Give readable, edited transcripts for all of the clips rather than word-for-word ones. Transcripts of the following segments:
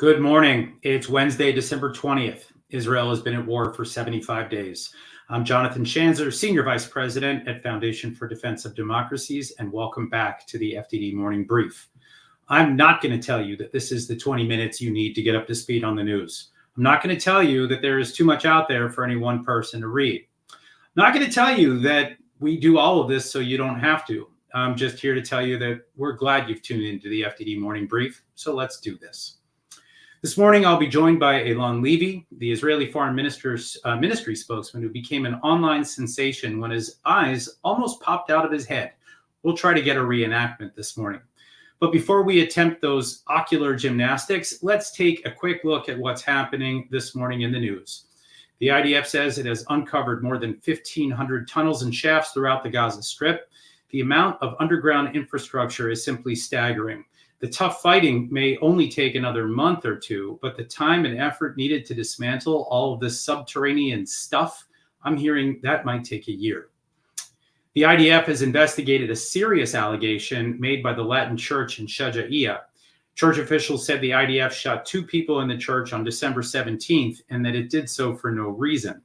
Good morning. It's Wednesday, December 20th. Israel has been at war for 75 days. I'm Jonathan Schanzer, Senior Vice President at Foundation for Defense of Democracies, and welcome back to the FDD Morning Brief. I'm not going to tell you that this is the 20 minutes you need to get up to speed on the news. I'm not going to tell you that there is too much out there for any one person to read. I'm not going to tell you that we do all of this so you don't have to. I'm just here to tell you that we're glad you've tuned into the FDD Morning Brief, so let's do this. This morning, I'll be joined by Eylon Levy, the Israeli Foreign Ministry spokesman who became an online sensation when his eyes almost popped out of his head. We'll try to get a reenactment this morning. But before we attempt those ocular gymnastics, let's take a quick look at what's happening this morning in the news. The IDF says it has uncovered more than 1,500 tunnels and shafts throughout the Gaza Strip. The amount of underground infrastructure is simply staggering. The tough fighting may only take another month or two, but the time and effort needed to dismantle all of this subterranean stuff, I'm hearing that might take a year. The IDF has investigated a serious allegation made by the Latin Church in Shaja'iyah. Church officials said the IDF shot 2 people in the church on December 17th and that it did so for no reason.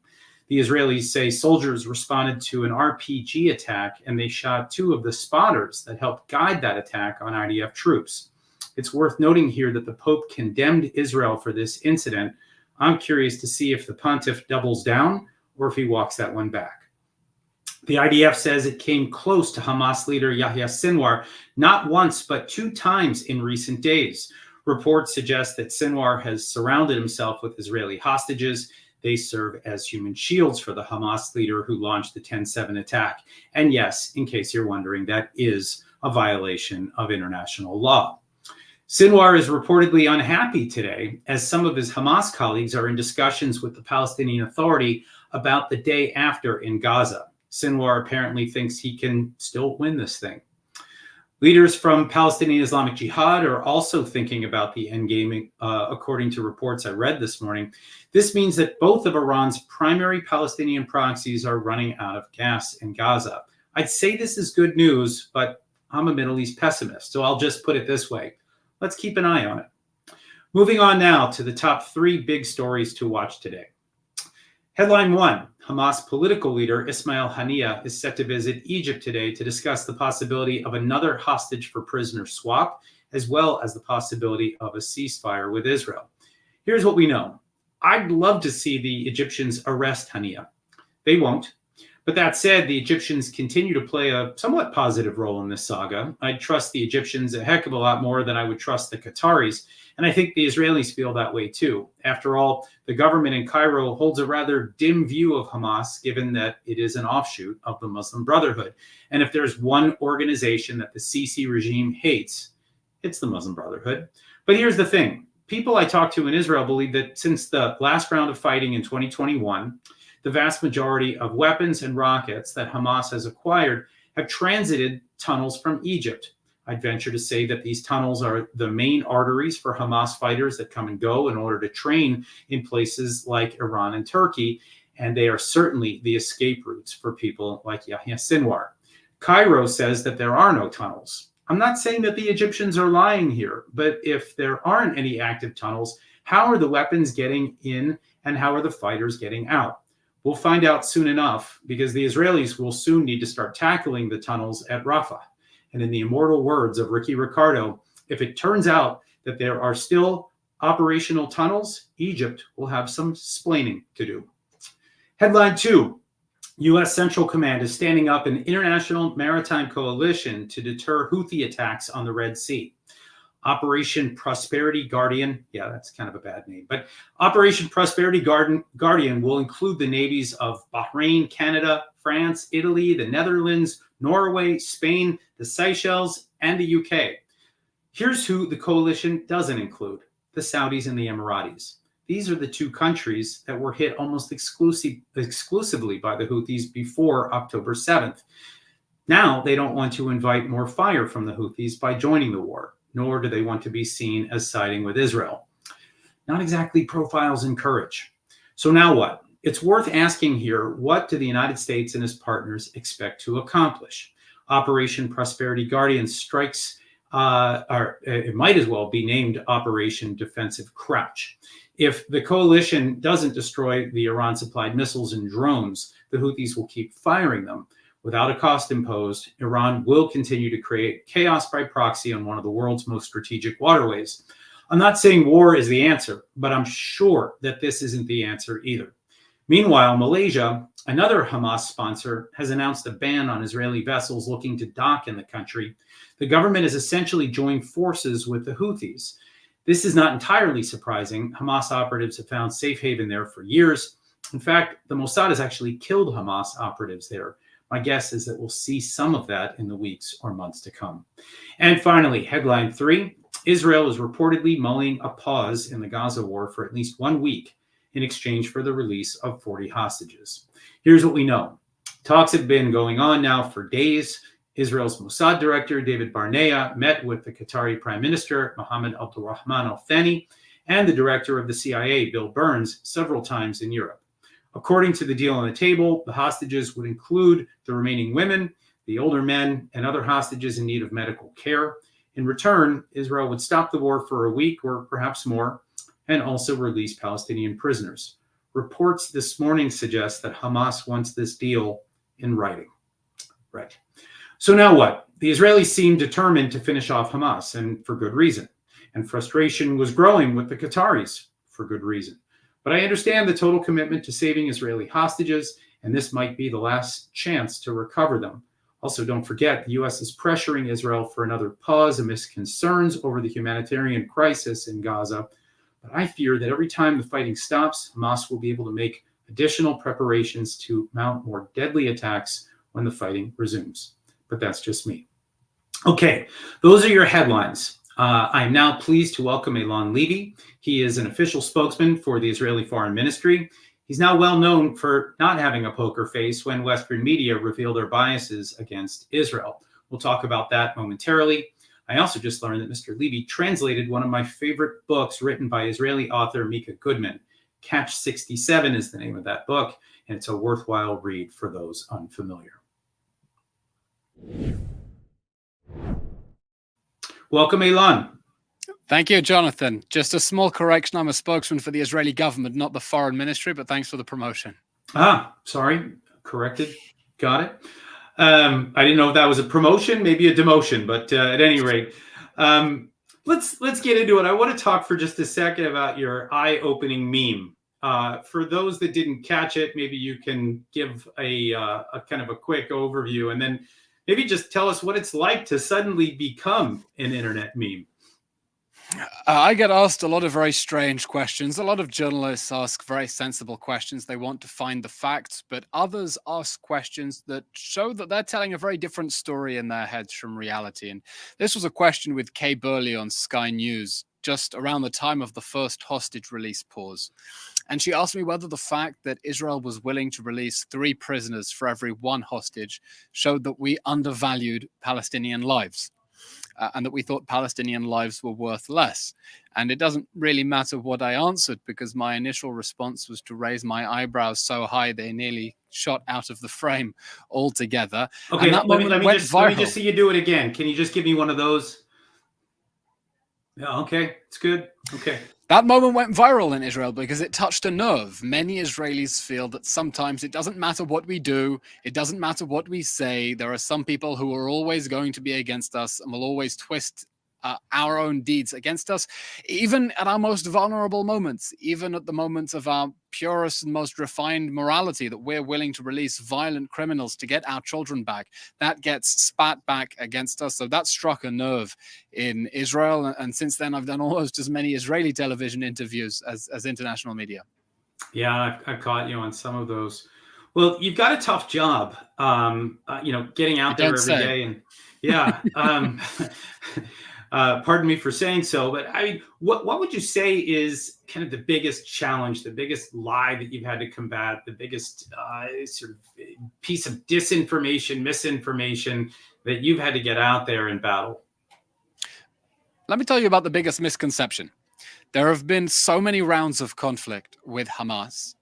The Israelis say soldiers responded to an RPG attack and they shot 2 of the spotters that helped guide that attack on IDF troops. It's worth noting here that the Pope condemned Israel for this incident. I'm curious to see if the pontiff doubles down or if he walks that one back. The IDF says it came close to Hamas leader Yahya Sinwar not once but 2 times in recent days. Reports suggest that Sinwar has surrounded himself with Israeli hostages. They serve as human shields for the Hamas leader who launched the 10/7 attack. And yes, in case you're wondering, that is a violation of international law. Sinwar is reportedly unhappy today as some of his Hamas colleagues are in discussions with the Palestinian Authority about the day after in Gaza. Sinwar apparently thinks he can still win this thing. Leaders from Palestinian Islamic Jihad are also thinking about the endgame, according to reports I read this morning. This means that both of Iran's primary Palestinian proxies are running out of gas in Gaza. I'd say this is good news, but I'm a Middle East pessimist, so I'll just put it this way. Let's keep an eye on it. Moving on now to the top 3 big stories to watch today. Headline 1, Hamas political leader Ismail Haniyeh is set to visit Egypt today to discuss the possibility of another hostage for prisoner swap, as well as the possibility of a ceasefire with Israel. Here's what we know. I'd love to see the Egyptians arrest Haniyeh. They won't. But that said, the Egyptians continue to play a somewhat positive role in this saga. I'd trust the Egyptians a heck of a lot more than I would trust the Qataris. And I think the Israelis feel that way too. After all, the government in Cairo holds a rather dim view of Hamas, given that it is an offshoot of the Muslim Brotherhood. And if there's one organization that the Sisi regime hates, it's the Muslim Brotherhood. But here's the thing. People I talk to in Israel believe that since the last round of fighting in 2021, the vast majority of weapons and rockets that Hamas has acquired have transited tunnels from Egypt. I'd venture to say that these tunnels are the main arteries for Hamas fighters that come and go in order to train in places like Iran and Turkey, and they are certainly the escape routes for people like Yahya Sinwar. Cairo says that there are no tunnels. I'm not saying that the Egyptians are lying here, but if there aren't any active tunnels, how are the weapons getting in and how are the fighters getting out? We'll find out soon enough because the Israelis will soon need to start tackling the tunnels at Rafah. And in the immortal words of Ricky Ricardo, if it turns out that there are still operational tunnels, Egypt will have some splaining to do. Headline 2, U.S. Central Command is standing up an international maritime coalition to deter Houthi attacks on the Red Sea. Operation Prosperity Guardian, yeah, that's kind of a bad name, but Operation Prosperity Guardian will include the navies of Bahrain, Canada, France, Italy, the Netherlands, Norway, Spain, the Seychelles, and the UK. Here's who the coalition doesn't include, the Saudis and the Emiratis. These are the 2 countries that were hit almost exclusively by the Houthis before October 7th. Now they don't want to invite more fire from the Houthis by joining the war, nor do they want to be seen as siding with Israel. Not exactly profiles in courage. So now what? It's worth asking here, what do the United States and its partners expect to accomplish? Operation Prosperity Guardian strikes or it might as well be named Operation Defensive Crouch. If the coalition doesn't destroy the Iran-supplied missiles and drones, the Houthis will keep firing them. Without a cost imposed, Iran will continue to create chaos by proxy on one of the world's most strategic waterways. I'm not saying war is the answer, but I'm sure that this isn't the answer either. Meanwhile, Malaysia, another Hamas sponsor, has announced a ban on Israeli vessels looking to dock in the country. The government has essentially joined forces with the Houthis. This is not entirely surprising. Hamas operatives have found safe haven there for years. In fact, the Mossad has actually killed Hamas operatives there. My guess is that we'll see some of that in the weeks or months to come. And finally, headline 3, Israel is reportedly mulling a pause in the Gaza war for at least 1 week in exchange for the release of 40 hostages. Here's what we know. Talks have been going on now for days. Israel's Mossad director, David Barnea, met with the Qatari Prime Minister, Mohammed Abdulrahman Al Thani, and the director of the CIA, Bill Burns, several times in Europe. According to the deal on the table, the hostages would include the remaining women, the older men, and other hostages in need of medical care. In return, Israel would stop the war for a week or perhaps more, and also release Palestinian prisoners. Reports this morning suggest that Hamas wants this deal in writing. Right. So now what? The Israelis seem determined to finish off Hamas, and for good reason. And frustration was growing with the Qataris, for good reason. But I understand the total commitment to saving Israeli hostages, and this might be the last chance to recover them. Also, don't forget, the U.S. is pressuring Israel for another pause amidst concerns over the humanitarian crisis in Gaza. But I fear that every time the fighting stops, Hamas will be able to make additional preparations to mount more deadly attacks when the fighting resumes. But that's just me. Okay, those are your headlines. I'm now pleased to welcome Eylon Levy. He is an official spokesman for the Israeli Foreign Ministry. He's now well known for not having a poker face when Western media reveal their biases against Israel. We'll talk about that momentarily. I also just learned that Mr. Levy translated one of my favorite books written by Israeli author Mika Goodman. Catch 67 is the name of that book, and it's a worthwhile read for those unfamiliar. Welcome, Eylon. Thank you, Jonathan. Just a small correction. I'm a spokesman for the Israeli government, not the foreign ministry, but thanks for the promotion. Sorry. Corrected. Got it. I didn't know if that was a promotion, maybe a demotion, but at any rate, let's get into it. I want to talk for just a second about your eye-opening meme. For those that didn't catch it, maybe you can give a kind of a quick overview, and then maybe just tell us what it's like to suddenly become an internet meme. I get asked a lot of very strange questions. A lot of journalists ask very sensible questions. They want to find the facts, but others ask questions that show that they're telling a very different story in their heads from reality. And this was a question with Kay Burley on Sky News just around the time of the first hostage release pause. And she asked me whether the fact that Israel was willing to release 3 prisoners for every 1 hostage showed that we undervalued Palestinian lives. And that we thought Palestinian lives were worth less. And it doesn't really matter what I answered, because my initial response was to raise my eyebrows so high they nearly shot out of the frame altogether. Okay, and that moment went viral. Let me just see you do it again. Can you just give me one of those? Yeah, okay, it's good. Okay. That moment went viral in Israel because it touched a nerve. Many Israelis feel that sometimes it doesn't matter what we do, it doesn't matter what we say. There are some people who are always going to be against us and will always twist our own deeds against us, even at our most vulnerable moments, even at the moments of our purest and most refined morality, that we're willing to release violent criminals to get our children back. That gets spat back against us. So that struck a nerve in Israel. And since then, I've done almost as many Israeli television interviews as international media. Yeah, I've caught you on some of those. Well, you've got a tough job, getting out there every day. And yeah. Pardon me for saying so, but I mean, what would you say is kind of the biggest challenge, the biggest lie that you've had to combat, the biggest sort of piece of disinformation, misinformation that you've had to get out there in battle? Let me tell you about the biggest misconception. There have been so many rounds of conflict with Hamas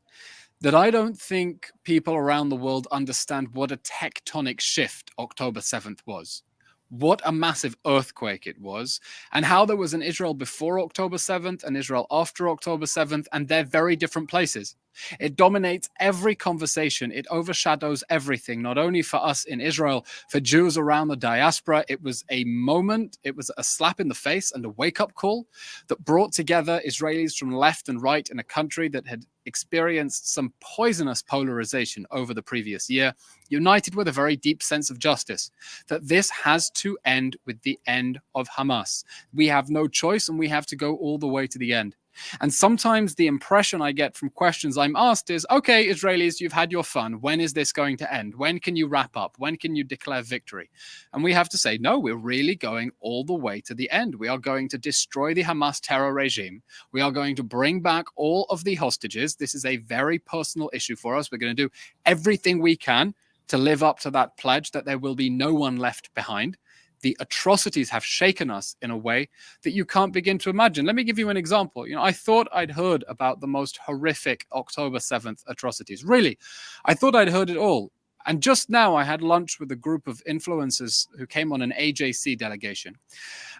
that I don't think people around the world understand what a tectonic shift October 7th was. what a massive earthquake it was, and how there was an Israel before October 7th and Israel after October 7th, and they're very different places. It dominates every conversation. It overshadows everything, not only for us in Israel, for Jews around the diaspora. It was a moment, it was a slap in the face and a wake-up call that brought together Israelis from left and right in a country that had experienced some poisonous polarization over the previous year, united with a very deep sense of justice, that this has to end with the end of Hamas. We have no choice, and we have to go all the way to the end. And sometimes the impression I get from questions I'm asked is, okay, Israelis, you've had your fun. When is this going to end? When can you wrap up? When can you declare victory? And we have to say, no, we're really going all the way to the end. We are going to destroy the Hamas terror regime. We are going to bring back all of the hostages. This is a very personal issue for us. We're going to do everything we can to live up to that pledge that there will be no one left behind. The atrocities have shaken us in a way that you can't begin to imagine. Let me give you an example. I thought I'd heard about the most horrific October 7th atrocities. Really, I thought I'd heard it all. And just now I had lunch with a group of influencers who came on an AJC delegation.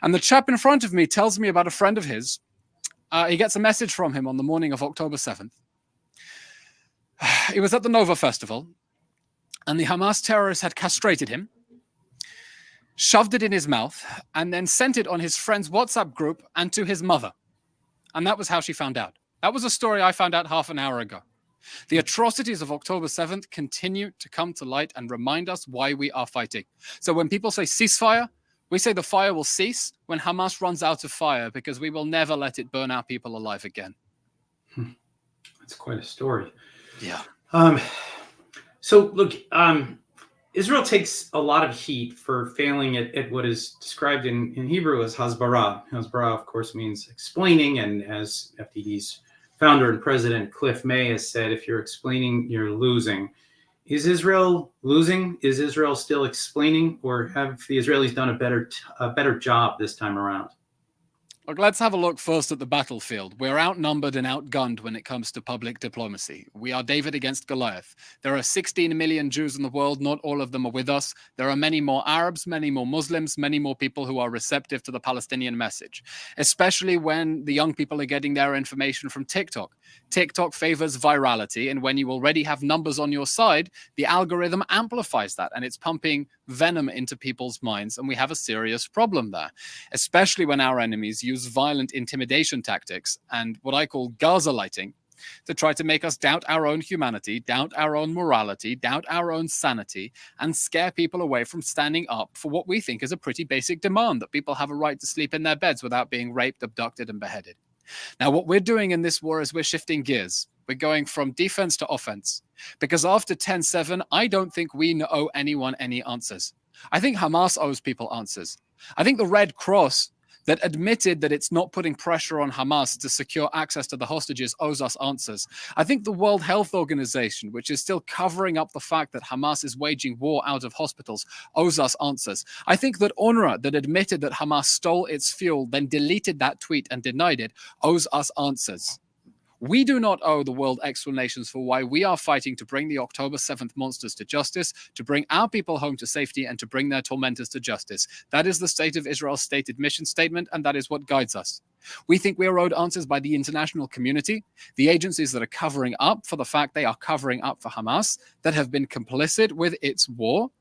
And the chap in front of me tells me about a friend of his. He gets a message from him on the morning of October 7th. He was at the Nova Festival, and the Hamas terrorists had castrated him, shoved it in his mouth, and then sent it on his friend's WhatsApp group and to his mother. And that was how she found out. That was a story I found out half an hour ago. The atrocities of October 7th continue to come to light and remind us why we are fighting. So when people say ceasefire, we say the fire will cease when Hamas runs out of fire, because we will never let it burn our people alive again. That's quite a story. Yeah. So look, Israel takes a lot of heat for failing at what is described in Hebrew as hasbara. Hasbara, of course, means explaining. And as FDD's founder and president, Cliff May, has said, if you're explaining, you're losing. Is Israel losing? Is Israel still explaining? Or have the Israelis done a better job this time around? Look, let's have a look first at the battlefield. We're outnumbered and outgunned when it comes to public diplomacy. We are David against Goliath. There are 16 million Jews in the world. Not all of them are with us. There are many more Arabs, many more Muslims, many more people who are receptive to the Palestinian message, especially when the young people are getting their information from TikTok. TikTok favors virality, and when you already have numbers on your side, the algorithm amplifies that, and it's pumping venom into people's minds, and we have a serious problem there, especially when our enemies use violent intimidation tactics and what I call Gaza lighting to try to make us doubt our own humanity, doubt our own morality, doubt our own sanity, and scare people away from standing up for what we think is a pretty basic demand, that people have a right to sleep in their beds without being raped, abducted, and beheaded. Now, what we're doing in this war is we're shifting gears. We're going from defense to offense, because after 10-7, I don't think we owe anyone any answers. I think Hamas owes people answers. I think the Red Cross, that admitted that it's not putting pressure on Hamas to secure access to the hostages, owes us answers. I think the World Health Organization, which is still covering up the fact that Hamas is waging war out of hospitals, owes us answers. I think that UNRWA, that admitted that Hamas stole its fuel, then deleted that tweet and denied it, owes us answers. We do not owe the world explanations for why we are fighting to bring the October 7th monsters to justice, to bring our people home to safety, and to bring their tormentors to justice. That is the State of Israel's stated mission statement, and that is what guides us. We think we are owed answers by the international community, the agencies that are covering up for the fact they are covering up for Hamas, that have been complicit with its war.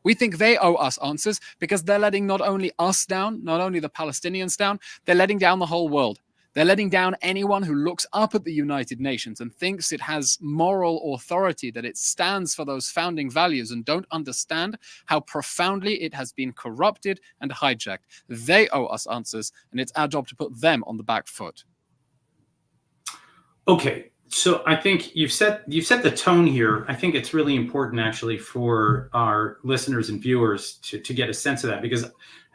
We think they owe us answers because they're letting not only us down, not only the Palestinians down, they're letting down the whole world. They're letting down anyone who looks up at the United Nations and thinks it has moral authority, that it stands for those founding values, and don't understand how profoundly it has been corrupted and hijacked. They owe us answers, and it's our job to put them on the back foot. Okay, so I think you've set the tone here. I think it's really important, actually, for our listeners and viewers to get a sense of that, because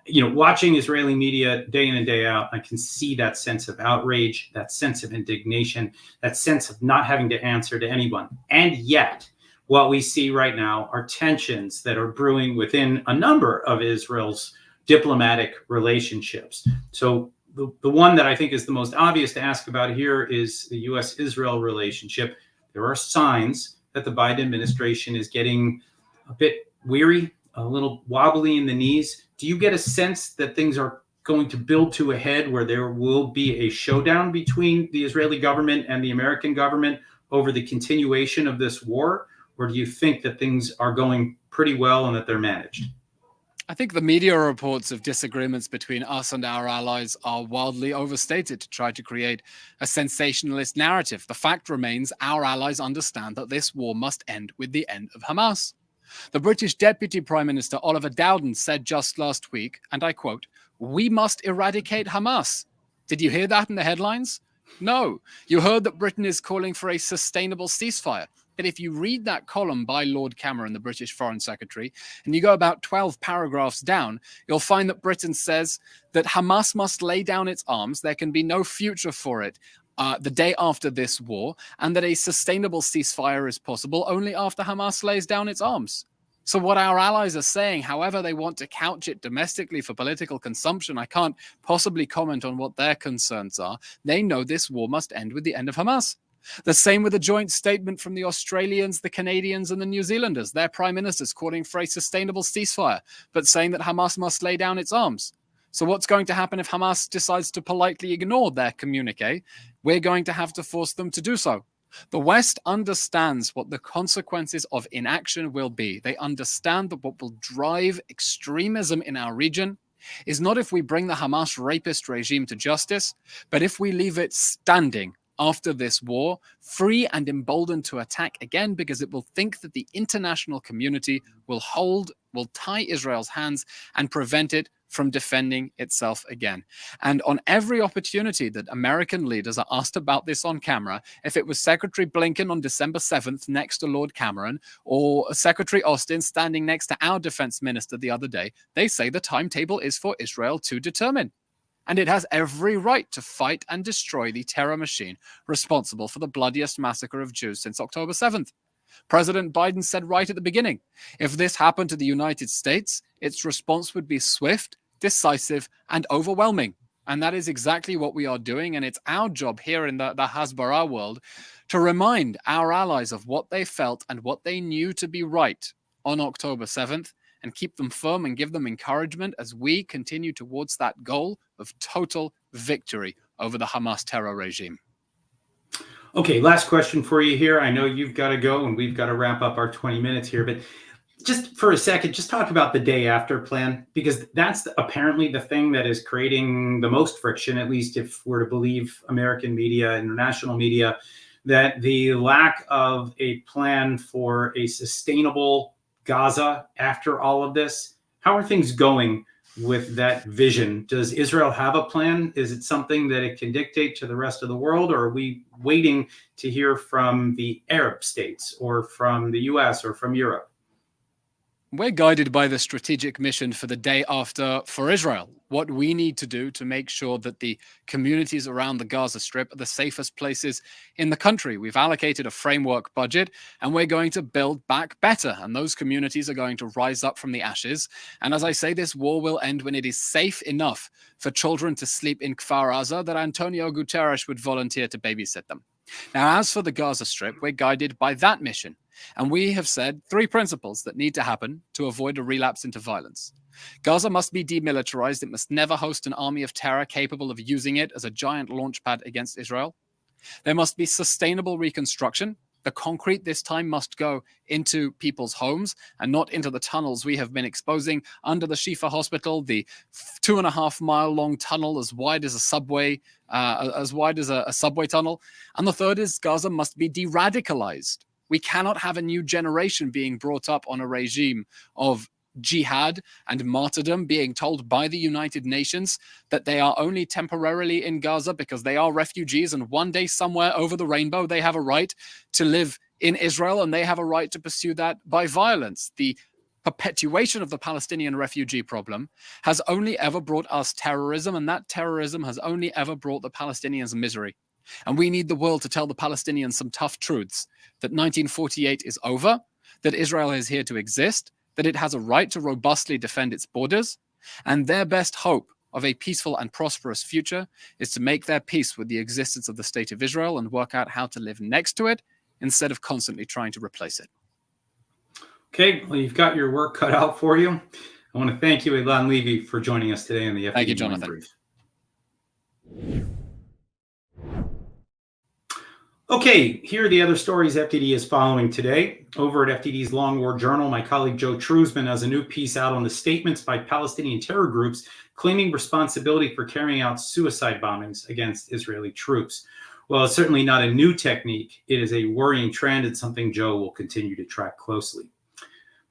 watching Israeli media day in and day out, I can see that sense of outrage, that sense of indignation, that sense of not having to answer to anyone. And yet, what we see right now are tensions that are brewing within a number of Israel's diplomatic relationships. So the one that I think is the most obvious to ask about here is the U.S.-Israel relationship. There are signs that the Biden administration is getting a bit weary a little wobbly in the knees. Do you get a sense that things are going to build to a head where there will be a showdown between the Israeli government and the American government over the continuation of this war? Or do you think that things are going pretty well and that they're managed? I think the media reports of disagreements between us and our allies are wildly overstated to try to create a sensationalist narrative. The fact remains our allies understand that this war must end with the end of Hamas. The British Deputy Prime Minister Oliver Dowden said just last week, and I quote, "We must eradicate Hamas." Did you hear that in the headlines? No. You heard that Britain is calling for a sustainable ceasefire. But if you read that column by Lord Cameron, the British Foreign Secretary, and you go about 12 paragraphs down, you'll find that Britain says that Hamas must lay down its arms. There can be no future for it the day after this war, and that a sustainable ceasefire is possible only after Hamas lays down its arms. So what our allies are saying, however they want to couch it domestically for political consumption, I can't possibly comment on what their concerns are. They know this war must end with the end of Hamas. The same with a joint statement from the Australians, the Canadians, and the New Zealanders. Their prime ministers calling for a sustainable ceasefire, but saying that Hamas must lay down its arms. So what's going to happen if Hamas decides to politely ignore their communique? We're going to have to force them to do so. The West understands what the consequences of inaction will be. They understand that what will drive extremism in our region is not if we bring the Hamas rapist regime to justice, but if we leave it standing after this war, free and emboldened to attack again, because it will think that the international community will tie Israel's hands and prevent it from defending itself again. And on every opportunity that American leaders are asked about this on camera, if it was Secretary Blinken on December 7th next to Lord Cameron, or Secretary Austin standing next to our defense minister the other day, they say the timetable is for Israel to determine. And it has every right to fight and destroy the terror machine responsible for the bloodiest massacre of Jews since October 7th. President Biden said right at the beginning, if this happened to the United States, its response would be swift, decisive, and overwhelming. And that is exactly what we are doing. And it's our job here in the Hasbara world to remind our allies of what they felt and what they knew to be right on October 7th, and keep them firm and give them encouragement as we continue towards that goal of total victory over the Hamas terror regime. Okay, last question for you here. I know you've got to go and we've got to wrap up our 20 minutes here, but just for a second, just talk about the day after plan, because that's apparently the thing that is creating the most friction, at least if we're to believe American media, international media, that the lack of a plan for a sustainable Gaza after all of this. How are things going with that vision? Does Israel have a plan? Is it something that it can dictate to the rest of the world, or are we waiting to hear from the Arab states or from the US or from Europe? We're guided by the strategic mission for the day after for Israel. What we need to do to make sure that the communities around the Gaza Strip are the safest places in the country. We've allocated a framework budget and we're going to build back better. And those communities are going to rise up from the ashes. And as I say, this war will end when it is safe enough for children to sleep in Kfar Aza that Antonio Guterres would volunteer to babysit them. Now, as for the Gaza Strip, we're guided by that mission. And we have said 3 principles that need to happen to avoid a relapse into violence. Gaza must be demilitarized. It must never host an army of terror capable of using it as a giant launchpad against Israel. There must be sustainable reconstruction. The concrete this time must go into people's homes and not into the tunnels we have been exposing under the Shifa Hospital, the 2.5-mile long tunnel as wide as a subway, tunnel. And the third is Gaza must be de-radicalized. We cannot have a new generation being brought up on a regime of jihad and martyrdom, being told by the United Nations that they are only temporarily in Gaza because they are refugees, and one day somewhere over the rainbow they have a right to live in Israel and they have a right to pursue that by violence. The perpetuation of the Palestinian refugee problem has only ever brought us terrorism, and that terrorism has only ever brought the Palestinians misery. And we need the world to tell the Palestinians some tough truths, that 1948 is over, that Israel is here to exist, that it has a right to robustly defend its borders, and their best hope of a peaceful and prosperous future is to make their peace with the existence of the state of Israel and work out how to live next to it instead of constantly trying to replace it. Okay, well, you've got your work cut out for you. I want to thank you, Eylon Levy, for joining us today on the FDD Thank you, Morning Jonathan. Brief. Okay, here are the other stories FDD is following today. Over at FDD's Long War Journal, my colleague Joe Truzman has a new piece out on the statements by Palestinian terror groups claiming responsibility for carrying out suicide bombings against Israeli troops. Well, it's certainly not a new technique. It is a worrying trend and something Joe will continue to track closely.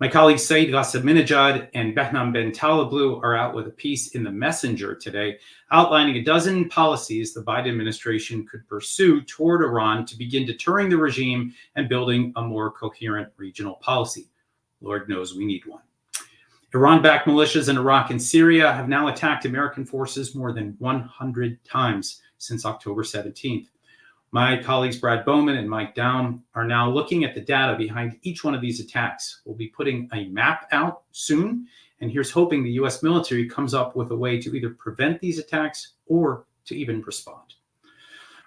My colleagues Saeed Ghassaminejad and Behnam Ben Talablu are out with a piece in The Messenger today outlining a dozen policies the Biden administration could pursue toward Iran to begin deterring the regime and building a more coherent regional policy. Lord knows we need one. Iran-backed militias in Iraq and Syria have now attacked American forces more than 100 times since October 17th. My colleagues Brad Bowman and Mike Down are now looking at the data behind each one of these attacks. We'll be putting a map out soon, and here's hoping the U.S. military comes up with a way to either prevent these attacks or to even respond.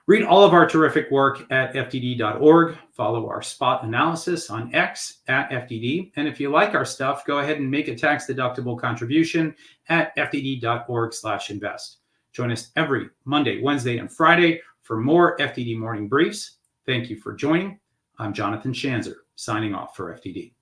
Read all of our terrific work at FDD.org. Follow our spot analysis on X at FDD. And if you like our stuff, go ahead and make a tax-deductible contribution at FDD.org/invest. Join us every Monday, Wednesday, and Friday for more FDD Morning Briefs. Thank you for joining. I'm Jonathan Schanzer, signing off for FDD.